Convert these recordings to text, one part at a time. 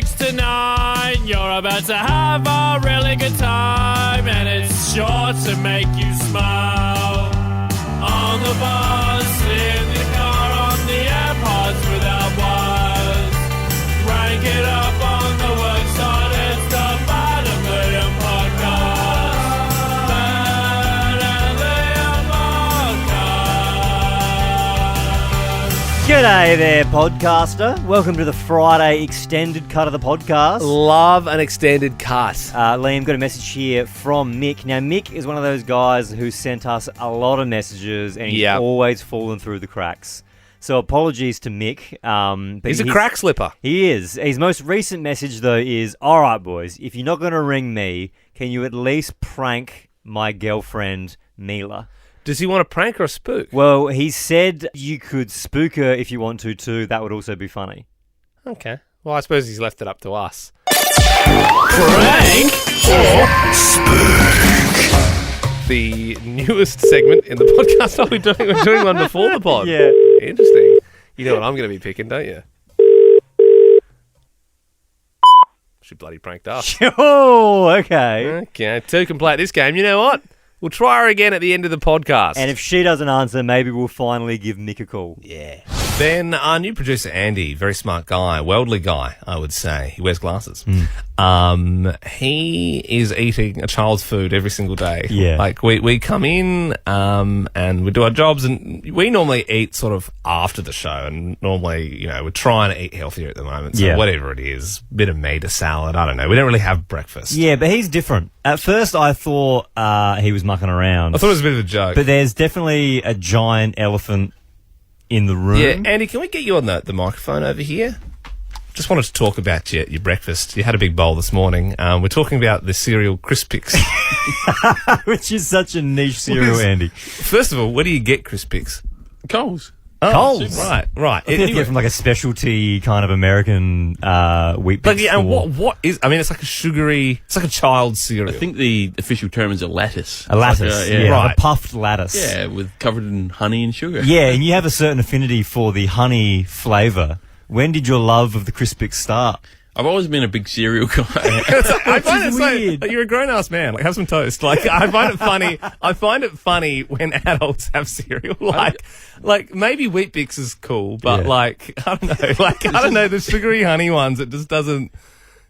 6 to 9. You're about to have a really good time, and it's sure to make you smile. On the bus, in the car, on the AirPods without wires. Rank it up on the worksite, it's the Bad and Liam podcast. Bad and Liam podcast. G'day there, podcaster. Welcome to the Friday extended cut of the podcast. Love an extended cut. Liam, got a message here from Mick. Now, Mick is one of those guys who sent us a lot of messages, and he's always fallen through the cracks. So apologies to Mick. But He's a crack slipper. He is. His most recent message, though, is, all right, boys, if you're not going to ring me, can you at least prank my girlfriend, Mila? Does he want a prank or a spook? Well, he said you could spook her if you want to, too. That would also be funny. Okay. Well, I suppose he's left it up to us. Prank or spook? The newest segment in the podcast. Oh, we're doing one before the pod. Yeah. Interesting. You know what I'm going to be picking, don't you? She bloody pranked us. Oh, okay. Okay, two can play at this game. You know what? We'll try her again at the end of the podcast. And if she doesn't answer, maybe we'll finally give Mick a call. Yeah. Then our new producer, Andy, very smart guy, worldly guy, I would say. He wears glasses. He is eating a child's food every single day. Yeah. Like, we come in and we do our jobs, and we normally eat sort of after the show, and normally, you know, we're trying to eat healthier at the moment. So whatever it is, bit of meat, a salad, I don't know. We don't really have breakfast. Yeah, but he's different. At first, I thought he was mucking around. I thought it was a bit of a joke. But there's definitely a giant elephant in the room. Yeah, Andy, can we get you on the microphone over here? Just wanted to talk about your breakfast. You had a big bowl this morning. We're talking about the cereal Crispix. Which is such a niche cereal, Andy. First of all, where do you get Crispix? Coles. Oh, Coles. Right. I think you get from like a specialty kind of American wheat But bix yeah, and store. what is? I mean, it's like a sugary. It's like a child's cereal. I think the official term is a lattice. A lattice, Like yeah. Right. Like a puffed lattice. Yeah, with covered in honey and sugar. Yeah, and you have a certain affinity for the honey flavour. When did your love of the Crispix start? I've always been a big cereal guy. I find it weird. like, you're a grown-ass man. Like, have some toast. Like, I find it funny. I find it funny when adults have cereal. Like maybe Wheat Bix is cool, but like, I don't know. Like, I don't know, the sugary honey ones, it just doesn't.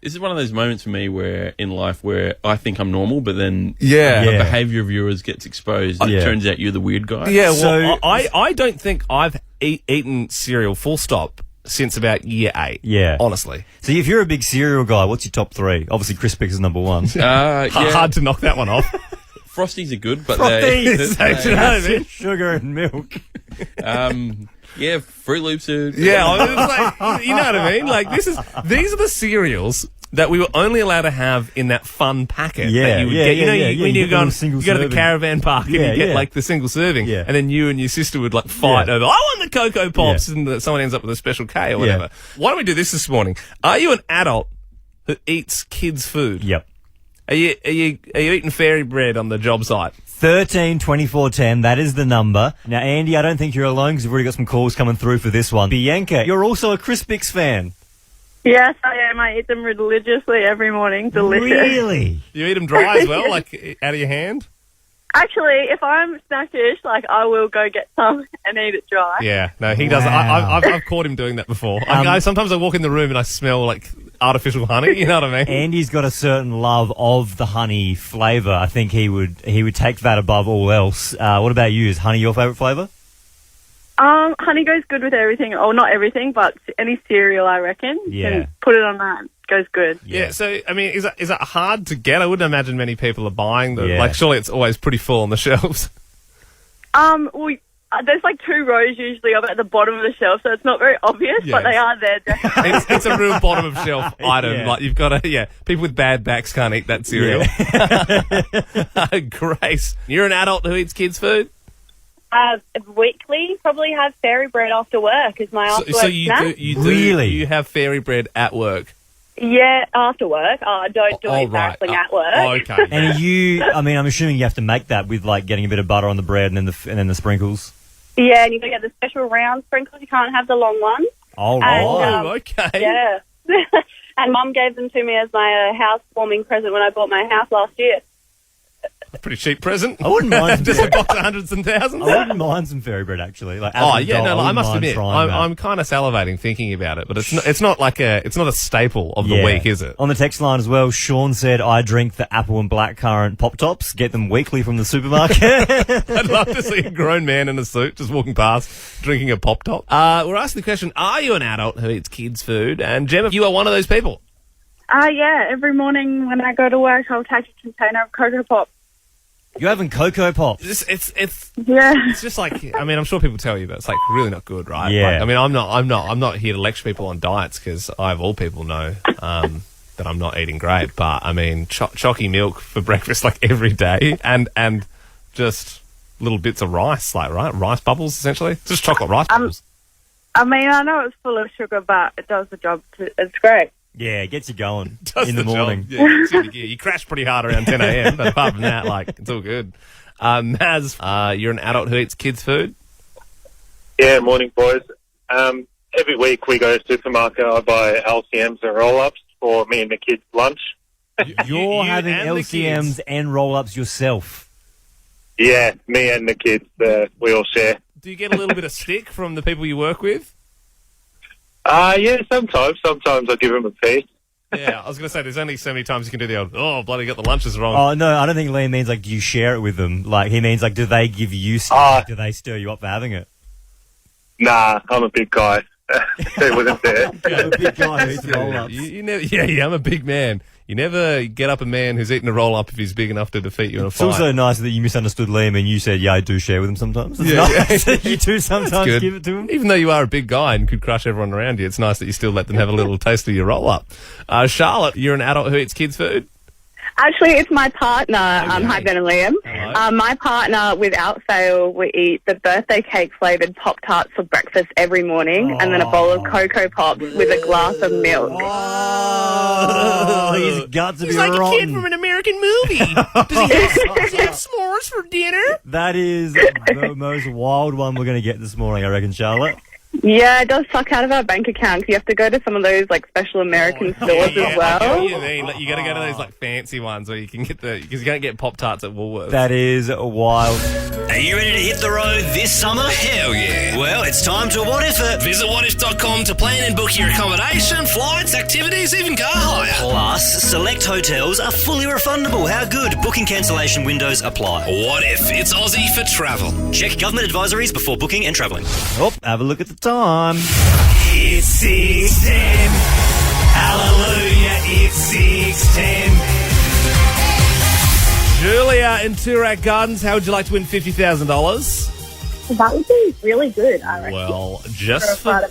This is one of those moments for me where in life where I think I'm normal, but then the Yeah. behaviour of viewers gets exposed. And it turns out you're the weird guy. Yeah, well, So- I don't think I've eaten cereal full stop since about year 8. Yeah. Honestly. So if you're a big cereal guy, what's your top 3? Obviously, Crispix is number 1. Hard to knock that one off. Frosties are good, but Frosties! Do you know what I mean? Sugar and milk. yeah, Fruit Loops are Yeah, I mean, it's like, you know what I mean? Like, these are the cereals that we were only allowed to have in that fun packet that you would get. You know, when you go to the caravan park and you get like the single serving, and then you and your sister would like fight over, I want the Cocoa Pops, and someone ends up with a Special K or whatever. Why don't we do this morning? Are you an adult who eats kids' food? Yep. Are you eating fairy bread on the job site? 13 24 10, that is the number. Now, Andy, I don't think you're alone because we've already got some calls coming through for this one. Bianca, you're also a Crispix fan. Yes, I am. I eat them religiously every morning. Delicious. Really? You eat them dry as well, like out of your hand? Actually, if I'm snackish, like I will go get some and eat it dry. Yeah, no, he doesn't. Wow. I've caught him doing that before. Sometimes I walk in the room and I smell like artificial honey. You know what I mean? Andy's got a certain love of the honey flavour. I think he would take that above all else. What about you? Is honey your favourite flavour? Honey goes good with everything. Oh, not everything, but any cereal, I reckon. Yeah. And put it on that. Goes good. Yeah. So I mean, is it hard to get? I wouldn't imagine many people are buying them. Yeah. Like, surely it's always pretty full on the shelves. Well, there's like 2 rows usually up at the bottom of the shelf, so it's not very obvious, but they are there definitely. It's a real bottom of shelf item. Yeah. Like, you've got to. People with bad backs can't eat that cereal. Grace, you're an adult who eats kids' food. Weekly, probably have fairy bread after work as my after work So you snack. Really? You have fairy bread at work. Yeah, after work. I don't do it exactly at work. Okay. And are you? I mean, I'm assuming you have to make that with like getting a bit of butter on the bread and then the sprinkles. Yeah, and you've got to get the special round sprinkles. You can't have the long ones. Oh, And, right. Okay. Yeah. And Mum gave them to me as my housewarming present when I bought my house last year. A pretty cheap present. I wouldn't mind just a box of hundreds and thousands. I wouldn't mind some fairy bread actually. Like, I must admit, I'm kind of salivating thinking about it, but it's not a staple of the week, is it? On the text line as well, Sean said, "I drink the apple and blackcurrant pop tops. Get them weekly from the supermarket." I'd love to see a grown man in a suit just walking past drinking a pop top. We're asking the question: are you an adult who eats kids' food? And Gemma, you are one of those people. Yeah. Every morning when I go to work, I'll take a container of Cocoa Pop. You're having Cocoa Pops. It's It's just like, I mean, I'm sure people tell you that it's like really not good, right? Yeah. Like, I mean, I'm not here to lecture people on diets because I, of all people, know that I'm not eating great. But I mean, chalky milk for breakfast like every day, and just little bits of rice, like rice bubbles essentially, just chocolate rice bubbles. I mean, I know it's full of sugar, but it does the job. It's great. Yeah, it gets you going Does in the morning. Job. Yeah, you crash pretty hard around 10 a.m, but apart from that, like, it's all good. Maz, you're an adult who eats kids' food? Yeah, morning, boys. Every week we go to the supermarket, I buy LCMs and roll-ups for me and the kids' lunch. You're having LCMs and roll-ups yourself. Yeah, me and the kids, we all share. Do you get a little bit of stick from the people you work with? Yeah, sometimes. Sometimes I give them a piece. Yeah, I was going to say, there's only so many times you can do the old, oh, bloody got the lunches wrong. Oh, no, I don't think Liam means, like, do you share it with them? Like, he means, like, do they give you stuff? Do they stir you up for having it? Nah, I'm a big guy. They wouldn't there. I'm a big guy who eats roll-ups. You never, yeah, I'm a big man. You never get up a man who's eating a roll-up if he's big enough to defeat you in a fight. It's also nice that you misunderstood Liam and you said, yeah, I do share with him sometimes. It's nice that you do sometimes give it to him. Even though you are a big guy and could crush everyone around you, it's nice that you still let them have a little taste of your roll-up. Charlotte, you're an adult who eats kids' food? Actually, it's my partner. Hi, Ben and Liam. My partner, without fail, we eat the birthday cake flavoured Pop-Tarts for breakfast every morning and then a bowl of Cocoa Pops with a glass of milk. Oh, his guts are He's like a kid from an American movie. Does he have s'mores for dinner? That is the most wild one we're going to get this morning, I reckon, Charlotte. Yeah, it does suck out of our bank account because you have to go to some of those like special American stores as well. I get what you mean. Like, you got to go to those like fancy ones where you can get because you can't get Pop-Tarts at Woolworths. That is wild. Are you ready to hit the road this summer? Hell yeah. Well, it's time to What If It. Visit whatif.com to plan and book your accommodation, flights, activities, even car hire. Plus, select hotels are fully refundable. How good? Booking cancellation windows apply. What If? It's Aussie for travel. Check government advisories before booking and travelling. Oh, have a look at the time. It's 6:10. Hallelujah, it's 6:10. Julia in Toorak Gardens, how would you like to win $50,000? That would be really good, I reckon. Well, just for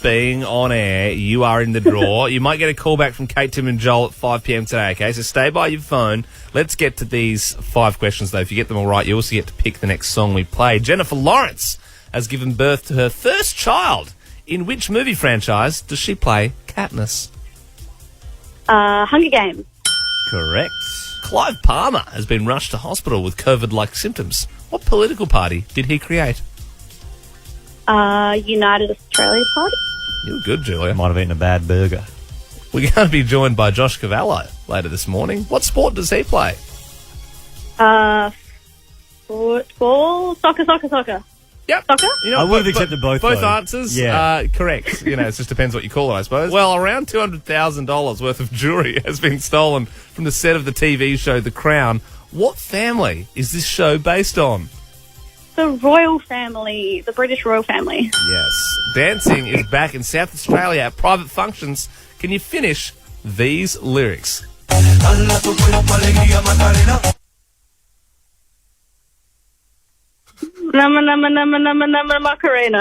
being on air, you are in the draw. You might get a call back from Kate, Tim and Joel at 5 p.m. today, okay? So stay by your phone. Let's get to these 5 questions, though. If you get them all right, you also get to pick the next song we play. Jennifer Lawrence has given birth to her first child. In which movie franchise does she play Katniss? Hunger Games. Correct. Clive Palmer has been rushed to hospital with COVID-like symptoms. What political party did he create? United Australia Party. You're good, Julia. Might have eaten a bad burger. We're going to be joined by Josh Cavallo later this morning. What sport does he play? Football. Soccer. Yep. Soccer? You know, I would have accepted both. Both though. answers Yeah. correct. You know, it just depends what you call it, I suppose. Well, around $200,000 worth of jewellery has been stolen from the set of the TV show The Crown. What family is this show based on? The royal family. The British royal family. Yes. Dancing is back in South Australia at private functions. Can you finish these lyrics? Number Macarena.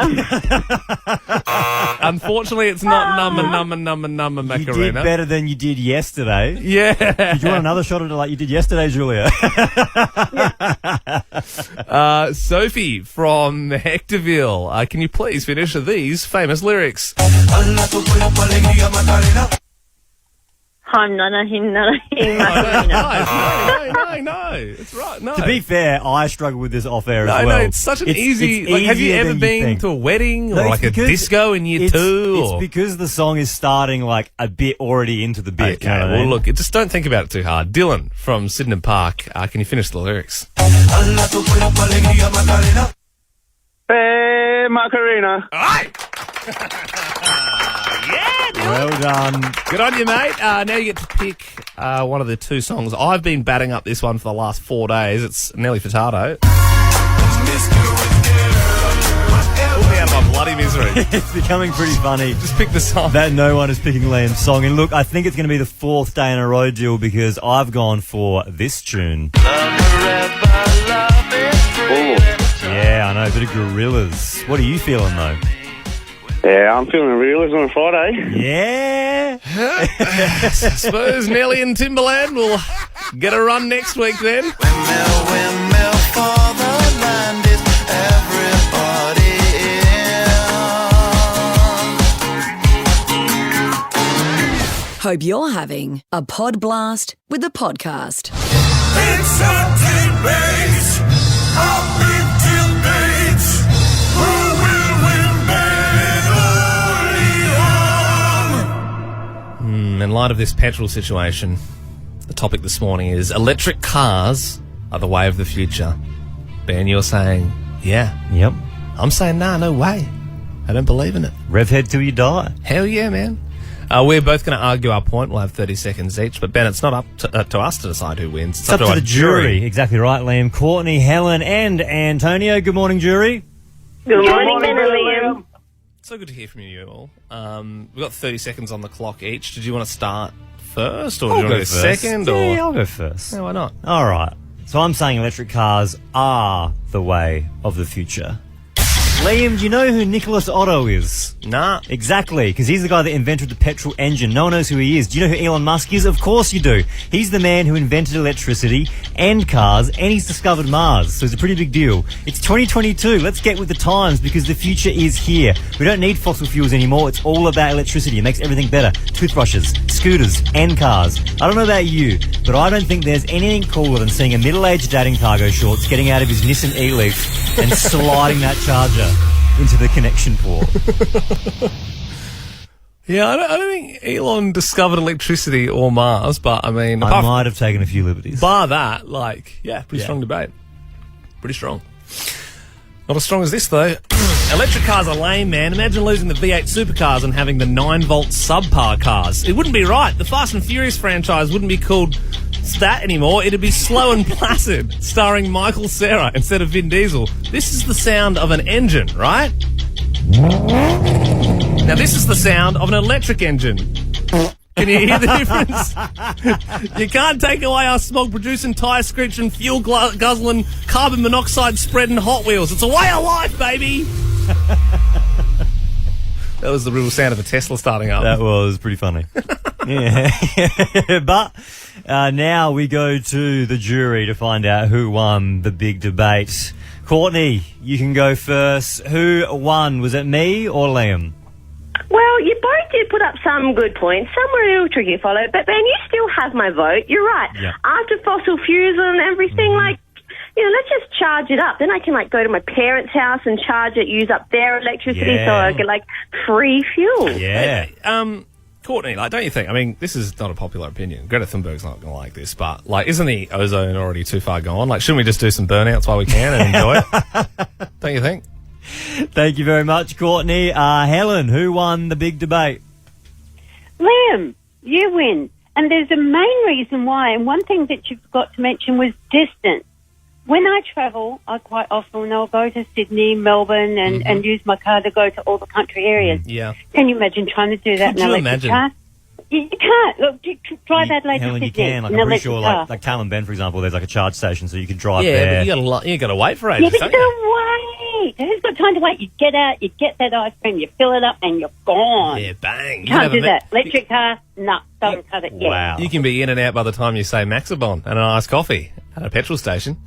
Unfortunately, it's not number Macarena. You did better than you did yesterday. Yeah. Did you want another shot at it like you did yesterday, Julia? Sophie from Hectorville, can you please finish these famous lyrics? time, nana him, Macarena. No. It's right. No. To be fair, I struggle with this off air as well. No, it's such an easy. Like, have you easier ever than you been think. to a wedding or No, like a disco in year 2? It's because the song is starting like a bit already into the bit. Okay, you know what I well, mean? look, just don't think about it too hard. Dylan from Sydenham Park, can you finish the lyrics? Hey, Macarena. All right. Well done. Good on you, mate. Now you get to pick one of the two songs. I've been batting up this one for the last 4 days. It's Nelly Furtado. Put me out of my bloody misery. It's becoming pretty funny. Just pick the song. That no one is picking Liam's song. And look, I think it's going to be the 4th day in a row, Jill, because I've gone for this tune. Yeah, I know, a bit of Gorillas. What are you feeling, though? Yeah, I'm feeling realism on a Friday. Yeah. I suppose Nelly and Timberland will get a run next week then. Windmill for the land is everybody in. Hope you're having a pod blast with the podcast. It's a debate, a big debate. Who will win medallion? In light of this petrol situation, the topic this morning is electric cars are the way of the future. Ben, you're saying, yeah. Yep. I'm saying, nah, no way. I don't believe in it. Rev head till you die. Hell yeah, man. We're both going to argue our point. We'll have 30 seconds each. But, Ben, it's not up to us to decide who wins. It's up to our the jury. Exactly right, Liam. Courtney, Helen, and Antonio. Good morning, jury. Good morning, Ben and Liam. So good to hear from you all. We've got 30 seconds on the clock each. Did you want to start first, or do you want to go second? Or? Yeah, I'll go first. Yeah, why not? All right. So I'm saying electric cars are the way of the future. Liam, do you know who Nicholas Otto is? Nah. Exactly, because he's the guy that invented the petrol engine. No one knows who he is. Do you know who Elon Musk is? Of course you do. He's the man who invented electricity and cars, and he's discovered Mars, so it's a pretty big deal. It's 2022. Let's get with the times, because the future is here. We don't need fossil fuels anymore. It's all about electricity. It makes everything better. Toothbrushes, scooters, and cars. I don't know about you, but I don't think there's anything cooler than seeing a middle-aged dad in cargo shorts getting out of his Nissan E-Leaf and sliding that charger into the connection port. Yeah, I don't think Elon discovered electricity or Mars, but I mean, I might have taken a few liberties. Bar that, like, yeah, pretty strong debate. Pretty strong. Not as strong as this, though. Electric cars are lame, man. Imagine losing the V8 supercars and having the 9-volt subpar cars. It wouldn't be right. The Fast and Furious franchise wouldn't be called that anymore. It'd be Slow and Placid, starring Michael Cera instead of Vin Diesel. This is the sound of an engine, right? Now, this is the sound of an electric engine. Can you hear the difference? You can't take away our smog-producing, tyre-screeching, fuel-guzzling, carbon monoxide spreading Hot Wheels. It's a way of life, baby! That was the real sound of a Tesla starting up. That was pretty funny. Yeah. But now we go to the jury to find out who won the big debate. Courtney, you can go first. Who won? Was it me or Liam? Well, you both did put up some good points. Some were a little tricky to follow, but Ben, you still have my vote. You're right. Yeah. After fossil fuels and everything, let's just charge it up. Then I can, go to my parents' house and charge it, use up their electricity, so I get, free fuel. Yeah. Courtney, don't you think? I mean, this is not a popular opinion. Greta Thunberg's not going to like this, but, isn't the ozone already too far gone? Shouldn't we just do some burnouts while we can and enjoy it? Don't you think? Thank you very much, Courtney. Helen, who won the big debate? Liam, you win. And there's a main reason why. And one thing that you forgot to mention was distance. When I travel, I quite often I'll go to Sydney, Melbourne, and use my car to go to all the country areas. Yeah. Can you imagine trying to do that in an electric car? You can't. Look, drive Adelaide to Helen, Sydney. you can. I'm pretty sure, like Cal Ben, for example, there's a charge station, so you can drive there. Yeah, but you got to wait for ages, Yeah, but don't you? wait. Who's got time to wait? You get out, you get that ice cream, you fill it up, and you're gone. Yeah, bang. Can't do that. Electric car, no, don't cut it yet. Wow. You can be in and out by the time you say Maxibon and an iced coffee at a petrol station.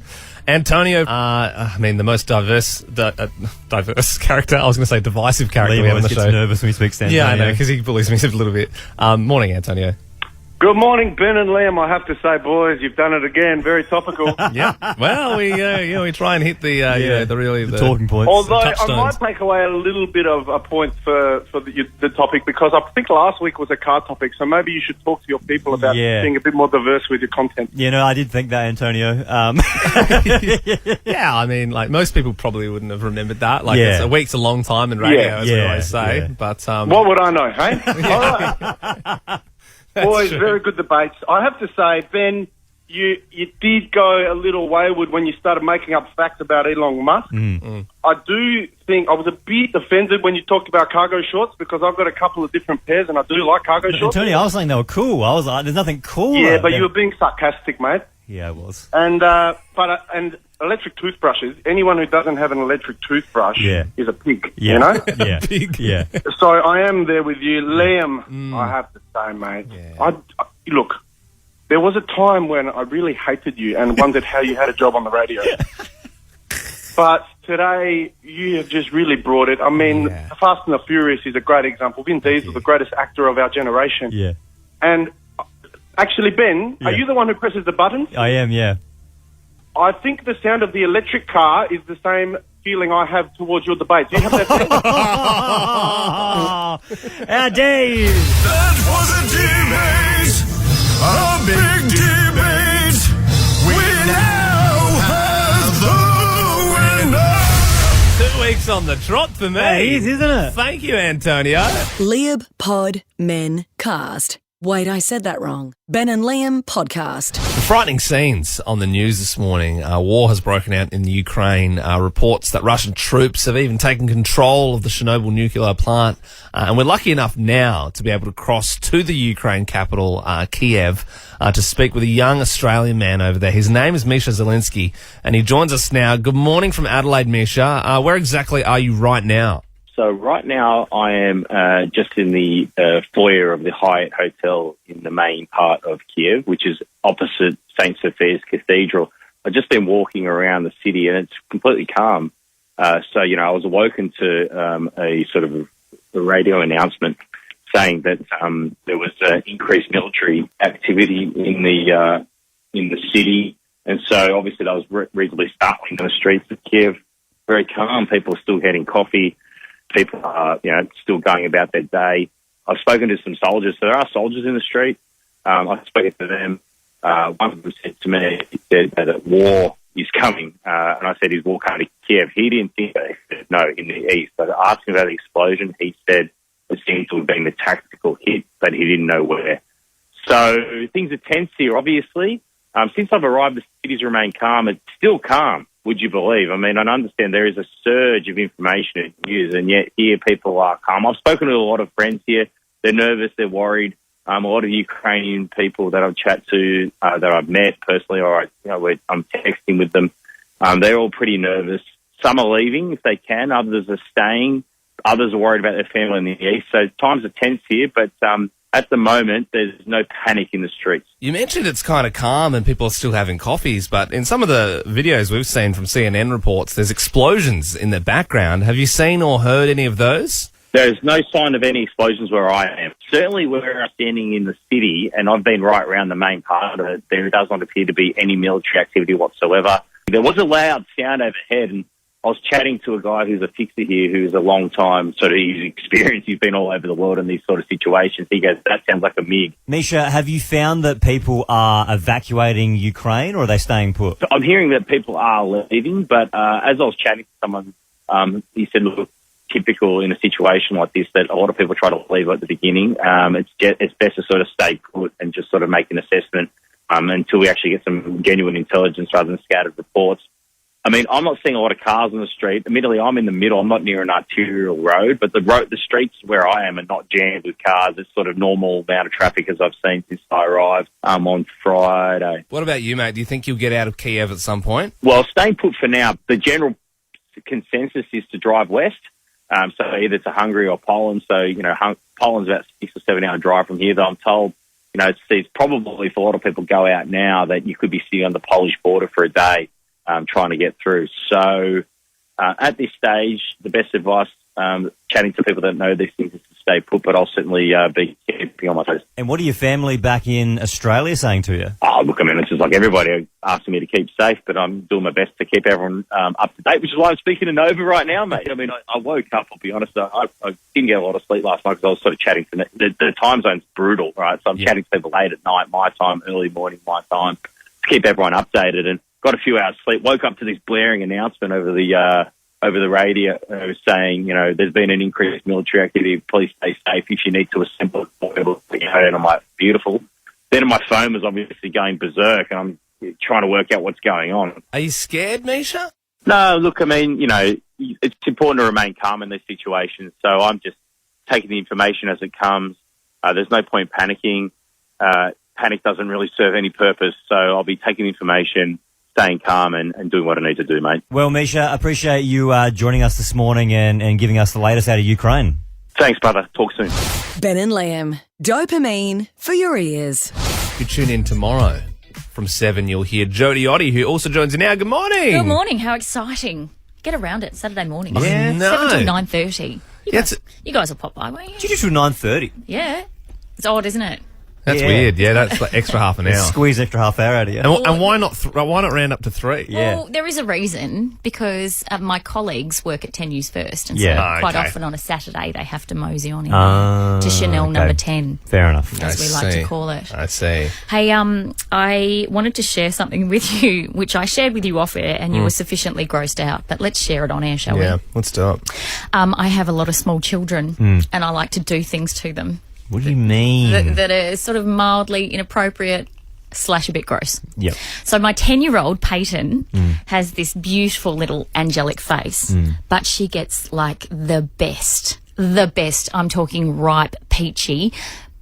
Antonio, the most diverse character. I was going to say divisive character we have on the show. Liam always gets nervous when he speaks to Antonio. Yeah, I know, because he bullies me a little bit. Morning, Antonio. Good morning, Ben and Liam. I have to say, boys, you've done it again. Very topical. Yeah. Well, we try and hit the talking points. Although I might take away a little bit of a point for the topic, because I think last week was a car topic, so maybe you should talk to your people about being a bit more diverse with your content. Yeah, no, I did think that, Antonio. Yeah, I mean, like, most people probably wouldn't have remembered that. Like, a week's a long time in radio, as we always say. Yeah. But what would I know, hey? All right. Boys, very good debates. I have to say, Ben, you did go a little wayward when you started making up facts about Elon Musk. I do think I was a bit offended when you talked about cargo shorts, because I've got a couple of different pairs and I do like cargo shorts. Antonio, I was saying they were cool. I was like, there's nothing cool. Yeah, but you were being sarcastic, mate. Yeah, I was. And and electric toothbrushes. Anyone who doesn't have an electric toothbrush is a pig. Yeah. You know? Yeah. Pig. Yeah. So I am there with you, Liam. I have to say, mate. Yeah. Look, there was a time when I really hated you and wondered how you had a job on the radio. But today, you have just really brought it. I mean, Fast and the Furious is a great example. Vin Diesel, the greatest actor of our generation. Yeah. And actually, Ben, are you the one who presses the buttons? I am, yeah. I think the sound of the electric car is the same feeling I have towards your debate. Do you have that feeling? Dave! That was a big debate. We now have the winner. 2 weeks on the trot for me. It is, isn't it? Thank you, Antonio. Liam Pod Men Cast. Wait, I said that wrong. Ben and Liam Podcast. Frightening scenes on the news this morning. War has broken out in the Ukraine. Reports that Russian troops have even taken control of the Chernobyl nuclear plant. And we're lucky enough now to be able to cross to the Ukraine capital, Kiev, to speak with a young Australian man over there. His name is Misha, and he joins us now. Good morning from Adelaide, Misha. Where exactly are you right now? So right now I am just in the foyer of the Hyatt Hotel in the main part of Kiev, which is opposite St. Sophia's Cathedral. I've just been walking around the city and it's completely calm. So, I was awoken to a sort of a radio announcement saying that there was increased military activity in the city. And so obviously that was reasonably startling in the streets of Kiev. Very calm. People are still getting coffee. People are, still going about their day. I've spoken to some soldiers. So there are soldiers in the street. I've spoken to them. One of them said to me that war is coming. And I said, is war coming to Kiev? He didn't think that. He said, no, in the east. But I asked him about the explosion. He said it seemed to have been a tactical hit, but he didn't know where. So things are tense here, obviously. Since I've arrived, the city's remained calm. It's still calm. Would you believe? I mean, I understand there is a surge of information and news, and yet here people are calm. I've spoken to a lot of friends here. They're nervous, they're worried. A lot of Ukrainian people that I've chatted to, that I've met personally, or I'm texting with them, they're all pretty nervous. Some are leaving if they can, others are staying, others are worried about their family in the east. So times are tense here, but at the moment, there's no panic in the streets. You mentioned it's kind of calm and people are still having coffees, but in some of the videos we've seen from CNN reports, there's explosions in the background. Have you seen or heard any of those? There's no sign of any explosions where I am. Certainly where I'm standing in the city, and I've been right around the main part of it, there does not appear to be any military activity whatsoever. There was a loud sound overhead, and I was chatting to a guy who's a fixer here who's a long time sort of experienced. He's been all over the world in these sort of situations. He goes, that sounds like a MiG. Misha, have you found that people are evacuating Ukraine or are they staying put? So I'm hearing that people are leaving, but as I was chatting to someone, he said, look, typical in a situation like this that a lot of people try to leave at the beginning. It's best to sort of stay put and just sort of make an assessment until we actually get some genuine intelligence rather than scattered reports. I mean, I'm not seeing a lot of cars on the street. Admittedly, I'm in the middle. I'm not near an arterial road, but the streets where I am are not jammed with cars. It's sort of normal amount of traffic as I've seen since I arrived on Friday. What about you, mate? Do you think you'll get out of Kiev at some point? Well, staying put for now. The general consensus is to drive west, so either to Hungary or Poland. So, Poland's about 6 or 7 hour drive from here, though I'm told, it's probably for a lot of people go out now that you could be sitting on the Polish border for a day. Trying to get through. So at this stage, the best advice, chatting to people that know these things, is to stay put, but I'll certainly be keeping on my toes. And what are your family back in Australia saying to you? Oh, look, I mean, it's just like everybody asking me to keep safe, but I'm doing my best to keep everyone up to date, which is why I'm speaking to Nova right now, mate. I mean, I woke up, I'll be honest, I didn't get a lot of sleep last night because I was sort of chatting to the time zone's brutal, right? So I'm chatting to people late at night, my time, early morning, my time, to keep everyone updated, and got a few hours sleep. Woke up to this blaring announcement over the radio saying, there's been an increased military activity. Please stay safe. If you need to assemble, and I'm like, beautiful. Then my phone was obviously going berserk, and I'm trying to work out what's going on. Are you scared, Misha? No, look, I mean, it's important to remain calm in these situations. So I'm just taking the information as it comes. There's no point panicking. Panic doesn't really serve any purpose. So I'll be taking the information, staying calm and doing what I need to do, mate. Well, Misha, appreciate you joining us this morning and giving us the latest out of Ukraine. Thanks, brother. Talk soon. Ben and Liam. Dopamine for your ears. You tune in tomorrow from 7. You'll hear Jodie, who also joins you now. Good morning. Good morning. How exciting. Get around it. Saturday morning. Yeah. No. 7 till 9:30. You guys will pop by, won't you? Did you do till 9:30? Yeah. It's odd, isn't it? That's weird. Yeah, that's like extra half an hour. Squeeze extra half hour out of you. And why not round up to 3? Well, there is a reason, because my colleagues work at 10 News First, and Yeah. so quite Okay. often on a Saturday they have to mosey on in to Chanel number 10, Fair enough. as we like to call it. I see. Hey, I wanted to share something with you, which I shared with you off air, and you were sufficiently grossed out. But let's share it on air, shall Yeah, we? let's do it. I have a lot of small children, and I like to do things to them What do you mean? that are sort of mildly inappropriate / a bit gross. Yep. So my 10-year-old Peyton has this beautiful little angelic face, but she gets like the best. I'm talking ripe, peachy,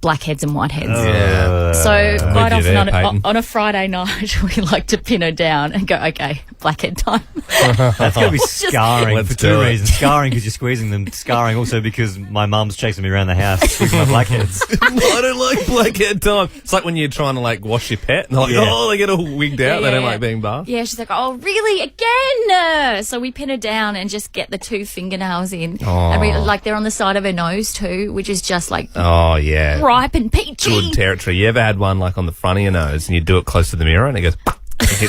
blackheads and whiteheads. Yeah. So quite with you often there, Peyton. on a Friday night, we like to pin her down and go, okay, blackhead time. That's going to be scarring Let's for do two it. reasons. Scarring because you're squeezing them. Scarring also because my mum's chasing me around the house squeezing my blackheads. I don't like blackhead time. It's like when you're trying to like wash your pet and they're like, Yeah. they get all wigged out. They don't Yeah. like being bathed. Yeah, she's like, oh, really? Again? So we pin her down and just get the 2 fingernails in. Like they're on the side of her nose too, which is just like Oh, yeah. ripe and peachy. Good territory. You ever had one like on the front of your nose and you do it close to the mirror and it goes, it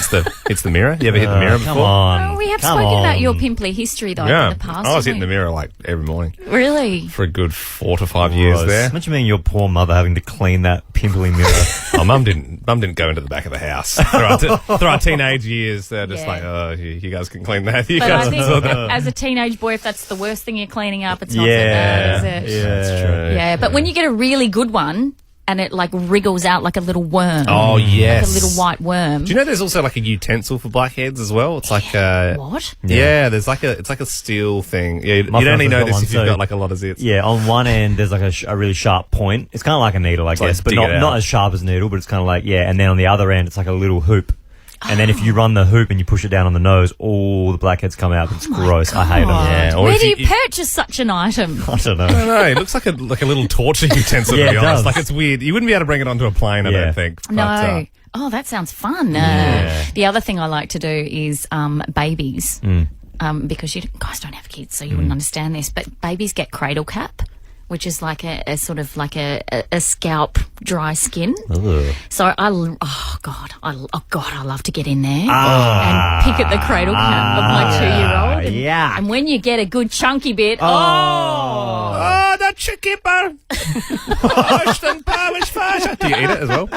hits the mirror? You ever hit the mirror before? Come on. Oh, we have Come spoken about on. your pimply history, though, Yeah. in the past. I was haven't hitting the mirror like every morning we? Really? for a good 4 to 5 years Gross. there. Imagine being your poor mother having to clean that pimply mirror. Oh, Mum didn't go into the back of the house. Through our teenage years, they're just Yeah. like, oh, you guys can clean that. You But guys I can sort that. think as a teenage boy, if that's the worst thing you're cleaning up, it's not so Yeah. bad, is it? Yeah. That's true. Yeah, but when you get a really good one and it like wriggles out like a little worm. Oh, yes. Like a little white worm. Do you know there's also like a utensil for blackheads as well? It's like What? yeah, it's like a steel thing. Yeah, My you'd only friend's got know this one, if you've so- got like a lot of zits. Yeah, on one end there's like a really sharp point. It's kind of like a needle, I like guess, but dig it out. not as sharp as a needle, but it's kind of like, yeah. And then on the other end it's like a little hoop. And then if you run the hoop and you push it down on the nose, all the blackheads come out. It's gross. I hate them. Yeah, or Where if do you you- purchase such an item? I don't know. I don't know. It looks like a little torture utensil, Yeah, to be it honest. does. Like, it's weird. You wouldn't be able to bring it onto a plane, I Yeah. don't think. But, No. Oh, that sounds fun. The other thing I like to do is babies. Because you guys don't have kids, so you wouldn't understand this. But babies get cradle cap, which is like a sort of like a scalp dry skin. Ugh. So I love to get in there and pick at the cradle cap of my 2-year-old. And, yeah. and when you get a good chunky bit, Oh, the chicken bone. Do you eat it as well?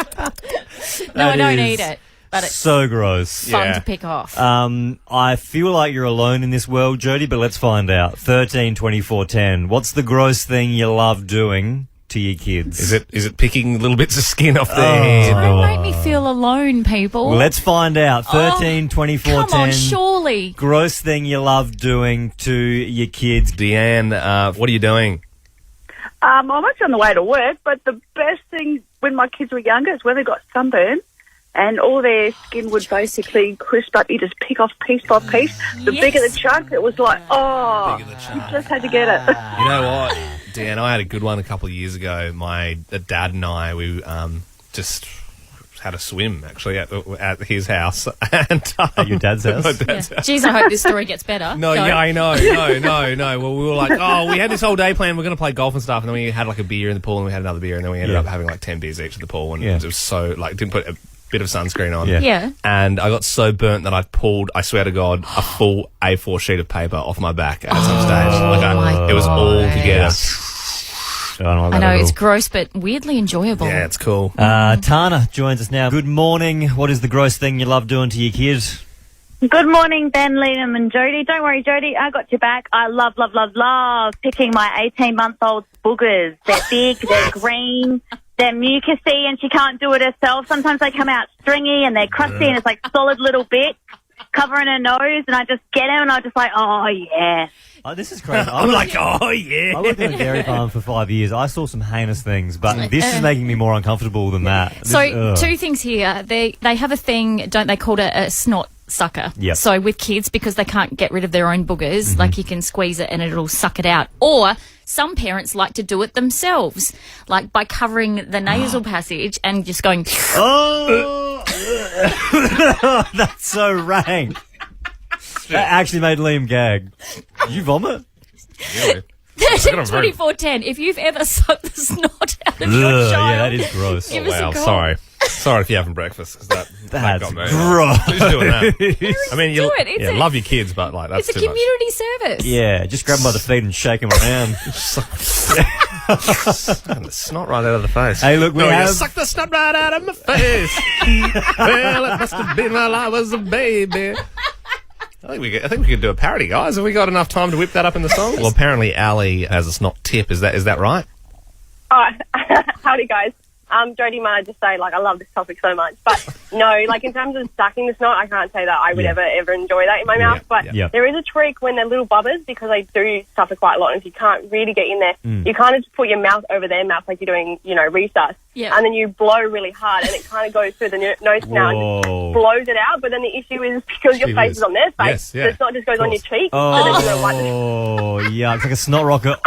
no, I don't is eat it, but it's So gross. fun yeah. to pick off. I feel like you're alone in this world, Jodie, but let's find out. 13, 24, 10. What's the gross thing you love doing to your kids? Is it picking little bits of skin off their head? Don't make me feel alone, people. Let's find out. 13, 24, Come 10. on, surely. Gross thing you love doing to your kids. Deanne, what are you doing? I'm actually on the way to work, but the best thing when my kids were younger is when they got sunburn and all their skin would basically crisp up. You just pick off piece by piece. The bigger the chunk, it was like, you just had to get it. You know what, Deanne, I had a good one a couple of years ago. My dad and I, we just had a swim actually at his house and at your dad's house. My dad's house. Jeez, I hope this story gets better. No, Go. yeah, I know. No. Well, we were like, we had this whole day planned. We're going to play golf and stuff, and then we had like a beer in the pool, and we had another beer, and then we ended up having like 10 beers each at the pool, and it was so like didn't put a bit of sunscreen on. Yeah. And I got so burnt that I swear to God, a full A4 sheet of paper off my back at some stage. It was all together. I know, it's gross, but weirdly enjoyable. Yeah, it's cool. Tana joins us now. Good morning. What is the gross thing you love doing to your kids? Good morning, Ben, Liam and Jodie. Don't worry, Jodie, I got your back. I love picking my 18-month-old boogers. They're big, they're green, they're mucousy, and she can't do it herself. Sometimes they come out stringy and they're crusty and it's like solid little bits covering her nose, and I just get them and I'm just like, oh, yeah. Oh, this is crazy. I'm like, oh, yeah. I worked on a dairy farm for 5 years. I saw some heinous things, but this is making me more uncomfortable than that. So, two things here. They have a thing, don't they, called a snot sucker. Yep. So with kids, because they can't get rid of their own boogers, like you can squeeze it and it'll suck it out. Or some parents like to do it themselves, like by covering the nasal passage and just going... Oh! That's so rank. That actually made Liam gag. Did you vomit? Really? 2410. If you've ever sucked the snot out of your child, yeah, that is gross. give us a call. Sorry if you're having breakfast, because that got me. gross. Who's doing that? I mean, do it. love your kids, but like that's It's a too community service. Yeah, just grab them by the feet and shake them around. much. Snot right out of the face. Hey, look, we you have... sucked the snot right out of my face. Well, it must have been while I was a baby. I think we could do a parody, guys. Have we got enough time to whip that up in the song? Well, apparently Ali has a snot tip. Is that right? Oh, howdy, guys. Jodie, might I just say, like, I love this topic so much. But, no, like, in terms of sucking the snot, I can't say that I would ever enjoy that in my mouth. But there is a trick when they're little bubbers, because they do suffer quite a lot. And if you can't really get in there, you kind of just put your mouth over their mouth like you're doing, recess. Yeah. And then you blow really hard, and it kind of goes through the nose canal and just blows it out. But then the issue is because your face is on their face, so the snot just goes on your cheek. So then you don't Oh, yeah, it's like a snot rocket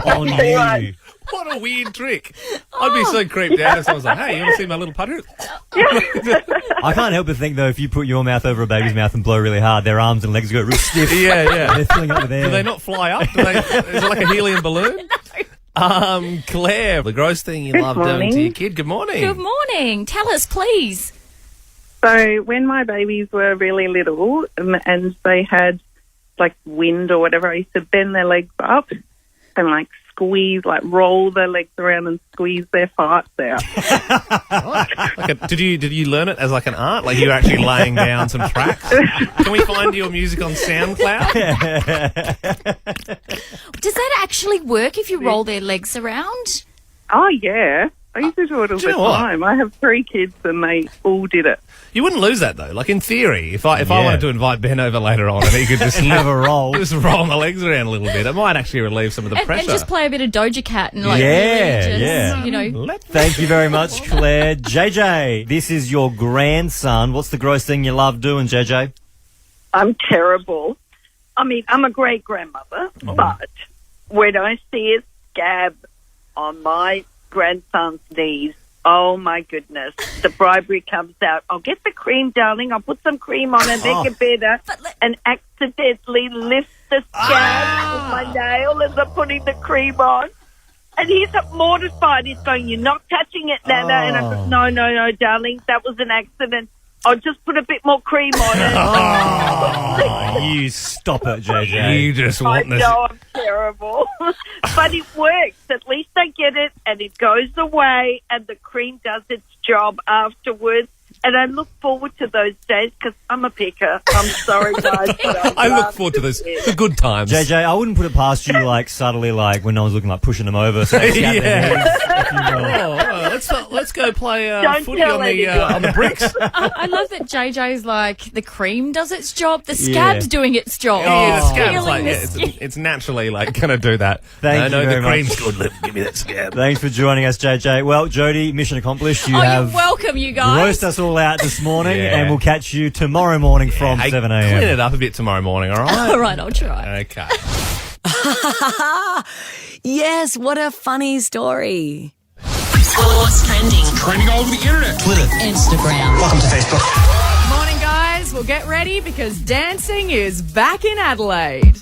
on pretty you. much. What a weird trick. I'd be so creeped out if someone's like, hey, you want to see my little putter? I can't help but think, though, if you put your mouth over a baby's mouth and blow really hard, their arms and legs go real stiff. Yeah. They're filling up with air. Do they not fly up? Is it like a helium balloon? Claire, the gross thing you love doing to your kid. Good morning. Good morning. Tell us, please. So when my babies were really little and they had like wind or whatever, I used to bend their legs up and like squeeze, like roll their legs around and squeeze their farts out. Did you learn it as like an art? Like you're actually laying down some tracks? Can we find your music on SoundCloud? Does that actually work if you roll their legs around? Oh, yeah. I used to do it all the time. I have 3 kids and they all did it. You wouldn't lose that though. Like in theory, if I wanted to invite Ben over later on and he could just have a roll, just roll my legs around a little bit, it might actually relieve some of the pressure. And just play a bit of Doja Cat and like Thank you very much, Claire. JJ, this is your grandson. What's the gross thing you love doing, JJ? I'm terrible. I mean, I'm a great grandmother, but when I see a scab on my grandson's knees, oh my goodness, the bribery comes out. I'll get the cream, darling. I'll put some cream on and make it better, and accidentally lift the scab with my nail as I'm putting the cream on. And he's mortified. He's going, "You're not touching it, Nana." And I go, no, darling, that was an accident. I'll just put a bit more cream on it. You stop it, JJ. You just want this. I know, I'm terrible. But it works. At least I get it, and it goes away, and the cream does its job afterwards. And I look forward to those days because I'm a picker. I'm sorry, guys. I look forward to those. The good times. JJ, I wouldn't put it past you, like, subtly, like, when I was looking, like, pushing them over. So let's go play Don't footy tell on the bricks. I love that JJ's like, the cream does its job, the scab's doing its job. Yeah, the scab's Feeling like, the skin. it's naturally like going to do that. Thank you very the cream's much. good. Give me that scab. Thanks for joining us, JJ. Well, Jodie, mission accomplished. You have you're welcome, you guys. roast us all out this morning, Yeah. and we'll catch you tomorrow morning from 7 a.m. Clean it up a bit tomorrow morning, all right? All right, I'll try. Okay. Yes, what a funny story. What's trending? Trending all over the internet. Twitter. Instagram. Welcome to Facebook. Morning, guys. Well, get ready because dancing is back in Adelaide.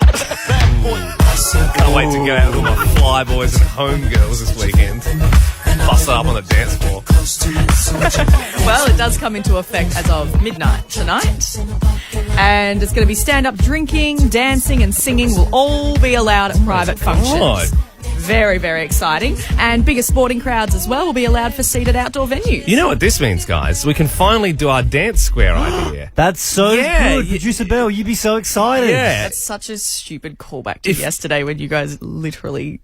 Can't wait to go out with my fly boys and homegirls this weekend. Bust it up on the dance floor. Well, it does come into effect as of midnight tonight. And it's going to be stand-up drinking, dancing and singing will all be allowed at private functions. God. Very, very exciting. And bigger sporting crowds as well will be allowed for seated outdoor venues. You know what this means, guys? We can finally do our dance square idea. That's so good. Producer Bell, you'd be so excited. Yeah. That's such a stupid callback to yesterday when you guys literally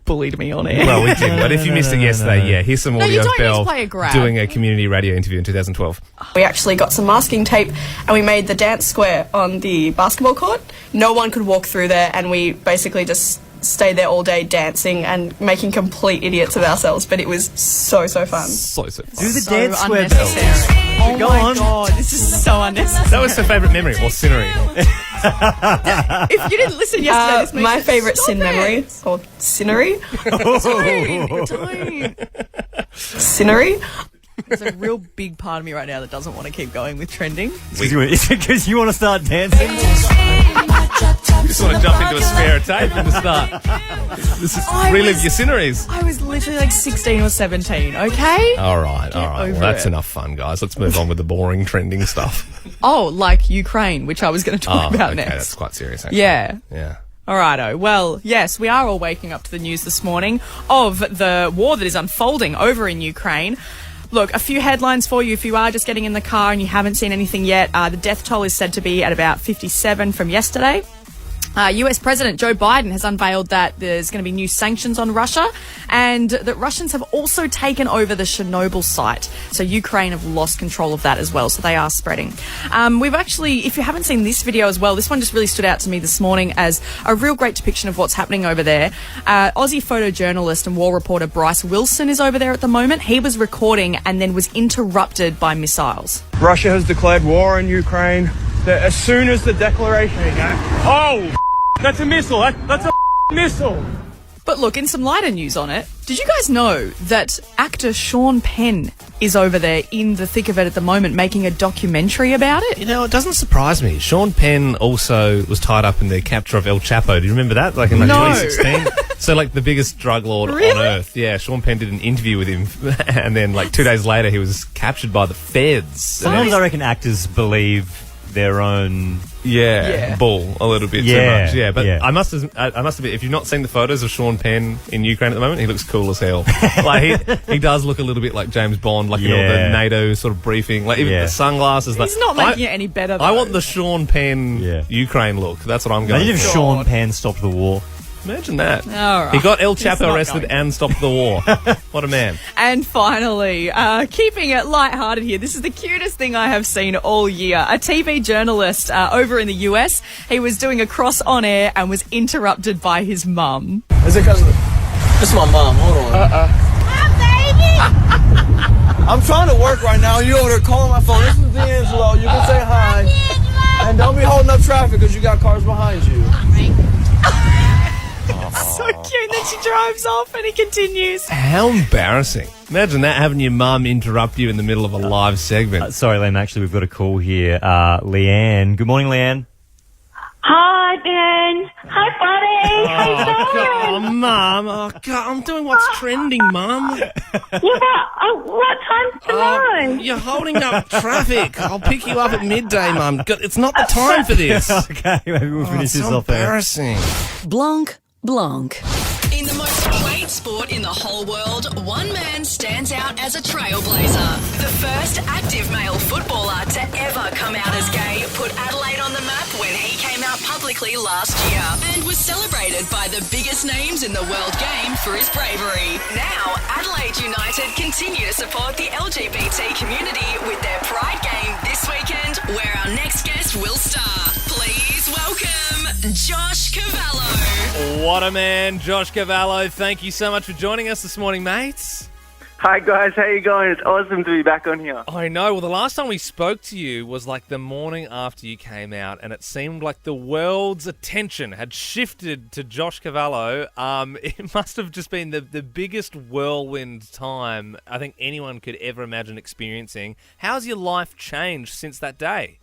bullied me on air. Well, we did, but if you missed it yesterday, here's some No, you audio don't of need to Bell play a grab. doing a community radio interview in 2012. We actually got some masking tape and we made the dance square on the basketball court. No one could walk through there and we basically just stayed there all day dancing and making complete idiots of ourselves, but it was so fun. So fun. Do the So dance square, unnecessary. Bell. Oh Go my on. God, this is so unnecessary. That was her favourite memory, or scenery. If you didn't listen yesterday, this makes my it- favourite Stop sin it. memory, or scenery. Don't. Scenery. There's a real big part of me right now that doesn't want to keep going with trending. Is it because you want to start dancing? You just want to jump into a spare tape from the start. This is relive your sceneries. I was literally like 16 or 17, okay? All right. over Well, that's it. enough fun, guys. Let's move on with the boring trending stuff. Oh, like Ukraine, which I was going to talk about okay, next. that's quite serious, actually. Yeah. Yeah. Alrighto. Well, yes, we are all waking up to the news this morning of the war that is unfolding over in Ukraine. Look, a few headlines for you if you are just getting in the car and you haven't seen anything yet. The death toll is said to be at about 57 from yesterday. US President Joe Biden has unveiled that there's going to be new sanctions on Russia and that Russians have also taken over the Chernobyl site. So Ukraine have lost control of that as well. So they are spreading. We've actually, if you haven't seen this video as well, this one just really stood out to me this morning as a real great depiction of what's happening over there. Aussie photojournalist and war reporter Bryce Wilson is over there at the moment. He was recording and then was interrupted by missiles. Russia has declared war on Ukraine. As soon as the declaration... Oh, that's a missile. That's a missile. But look, in some lighter news on it, did you guys know that actor Sean Penn is over there in the thick of it at the moment making a documentary about it? You know, it doesn't surprise me. Sean Penn also was tied up in the capture of El Chapo. Do you remember that? Like in No. 2016? So like the biggest drug lord on earth. Yeah, Sean Penn did an interview with him and then like 2 days later he was captured by the feds. Sometimes I reckon actors believe their own bull a little bit too Yeah, much. Yeah, but yeah. I must admit, if you've not seen the photos of Sean Penn in Ukraine at the moment, he looks cool as hell. Like he does look a little bit like James Bond, like in all the NATO sort of briefing, like even the sunglasses. He's not making it any better, though. I want the Sean Penn Ukraine look. That's what I'm going. Imagine if for. Sean Penn stopped the war. Imagine that. All right. He got El It's Chapo not arrested going. and stopped the war. What a man. And finally, keeping it lighthearted here, this is the cutest thing I have seen all year. A TV journalist over in the US, he was doing a cross on air and was interrupted by his mum. Is it because of This is my mom. Hold on. I'm trying to work right now. You over there calling my phone. This is D'Angelo. You can say hi. And don't be holding up traffic because you got cars behind you. So cute that she drives off and he continues. How embarrassing. Imagine that, having your mum interrupt you in the middle of a live segment. Sorry, Liam, actually, we've got a call here. Leanne. Good morning, Leanne. Hi, Ben. Hi, buddy. How you doing? Oh, Mum. Oh, God, I'm doing what's trending, Mum. What time's tomorrow? You're holding up traffic. I'll pick you up at midday, Mum. It's not the time for this. Okay, maybe we'll finish it's this so off there. embarrassing. Blanc, blanc. In the most played sport in the whole world, one man stands out as a trailblazer. The first active male footballer to ever come out as gay put Adelaide on the map when he came out publicly last year and was celebrated by the biggest names in the world game for his bravery. Now, Adelaide United continue to support the LGBT community with their Pride game this weekend, where our next guest will star. Please welcome Josh Cavallo. What a man, Josh Cavallo. Thank you so much for joining us this morning, mates. Hi guys, how you going? It's awesome to be back on here. I know. Well, the last time we spoke to you was like the morning after you came out, and it seemed like the world's attention had shifted to Josh Cavallo. It must have just been the biggest whirlwind time I think anyone could ever imagine experiencing. How's your life changed since that day?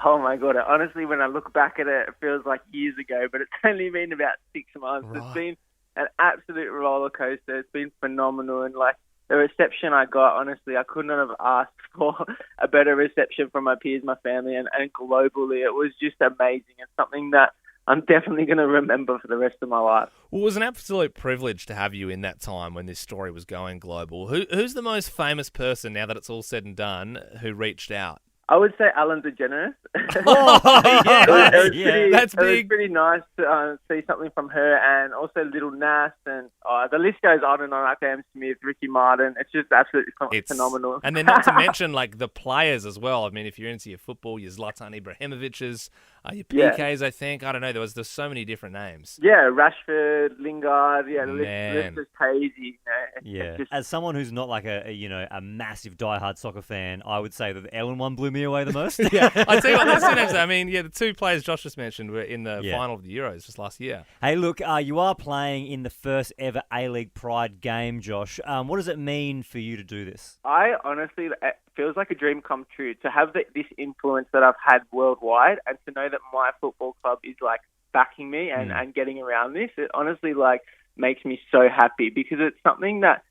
Oh my God, honestly, when I look back at it, it feels like years ago, but it's only been about 6 months. Right. It's been an absolute roller coaster. It's been phenomenal, and like, the reception I got, honestly, I couldn't have asked for a better reception from my peers, my family, and globally. It was just amazing. It's something that I'm definitely going to remember for the rest of my life. Well, it was an absolute privilege to have you in that time when this story was going global. Who's the most famous person, now that it's all said and done, who reached out? I would say Ellen DeGeneres. That's big. It was pretty nice to see something from her, and also Little Nas, and the list goes on and on. Like Cam Smith, Ricky Martin. It's just absolutely phenomenal. And then not to mention like the players as well. I mean, if you're into your football, your Zlatan Ibrahimovic's, your PKs, I think. I don't know. There's so many different names. Yeah, Rashford, Lingard. Yeah, the list is crazy. You know? Yeah. As someone who's not like a massive diehard soccer fan, I would say that the Ellen one blew me away the most. Yeah, I tell you what, those two names. I mean, the two players Josh just mentioned were in the final of the Euros just last year. Hey, look, you are playing in the first ever A-League Pride game, Josh. What does it mean for you to do this? I honestly, it feels like a dream come true to have this influence that I've had worldwide, and to know that my football club is like backing me and getting around this. It honestly like makes me so happy, because it's something that